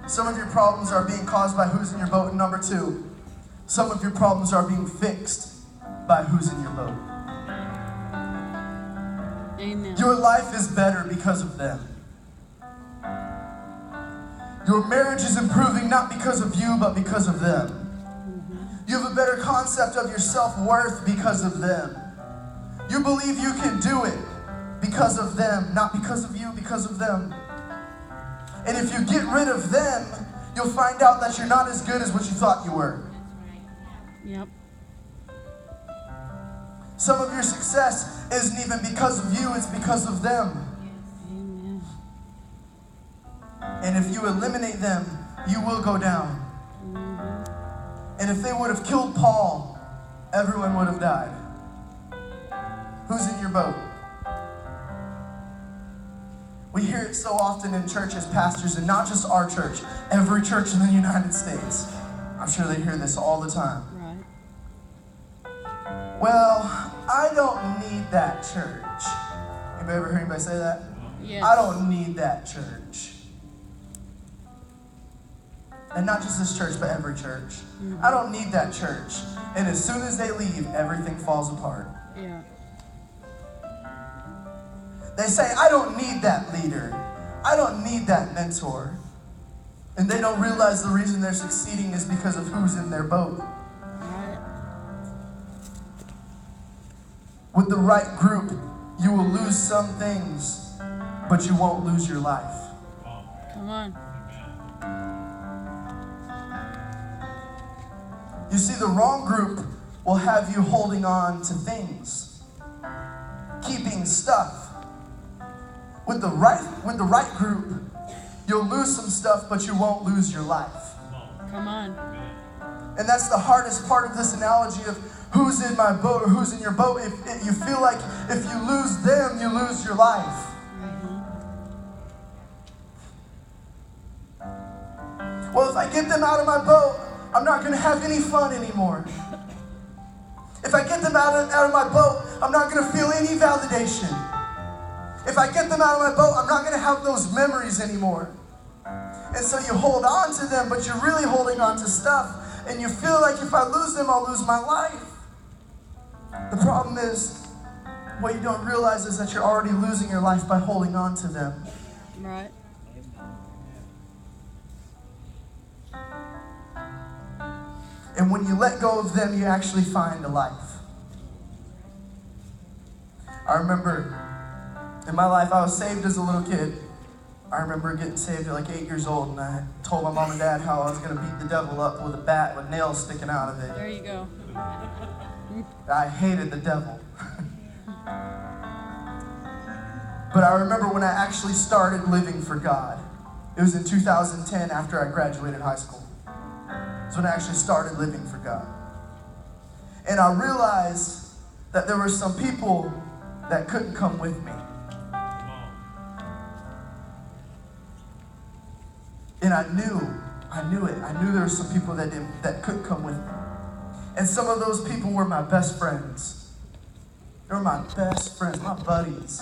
Some of your problems are being caused by who's in your boat. And number two, some of your problems are being fixed by who's in your boat. Amen. Your life is better because of them. Your marriage is improving not because of you, but because of them. You have a better concept of your self-worth because of them. You believe you can do it because of them, not because of you, because of them. And if you get rid of them, you'll find out that you're not as good as what you thought you were. Yep. Some of your success isn't even because of you, it's because of them. Amen. And if you eliminate them, you will go down. And if they would have killed Paul, everyone would have died. Who's in your boat? We hear it so often in church as pastors, and not just our church, every church in the United States. I'm sure they hear this all the time. Right. Well, I don't need that church. Anybody ever heard anybody say that? Yes. I don't need that church. And not just this church, but every church. I don't need that church. And as soon as they leave, everything falls apart. Yeah. They say, I don't need that leader. I don't need that mentor. And they don't realize the reason they're succeeding is because of who's in their boat. Right. With the right group, you will lose some things, but you won't lose your life. Come on. You see, the wrong group will have you holding on to things, keeping stuff. With the right group, you'll lose some stuff, but you won't lose your life. Come on. And that's the hardest part of this analogy of who's in my boat or who's in your boat. If you feel like if you lose them, you lose your life. Well, if I get them out of my boat, I'm not going to have any fun anymore. If I get them out of my boat, I'm not going to feel any validation. If I get them out of my boat, I'm not going to have those memories anymore. And so you hold on to them, but you're really holding on to stuff. And you feel like if I lose them, I'll lose my life. The problem is, what you don't realize is that you're already losing your life by holding on to them. Right. And when you let go of them, you actually find a life. I remember in my life, I was saved as a little kid. I remember getting saved at like 8 years old, and I told my mom and dad how I was going to beat the devil up with a bat with nails sticking out of it. There you go. I hated the devil. But I remember when I actually started living for God. It was in 2010 after I graduated high school. That's when I actually started living for God. And I realized that there were some people that couldn't come with me. And I knew it. I knew there were some people that couldn't come with me. And some of those people were my best friends. They were my best friends, my buddies.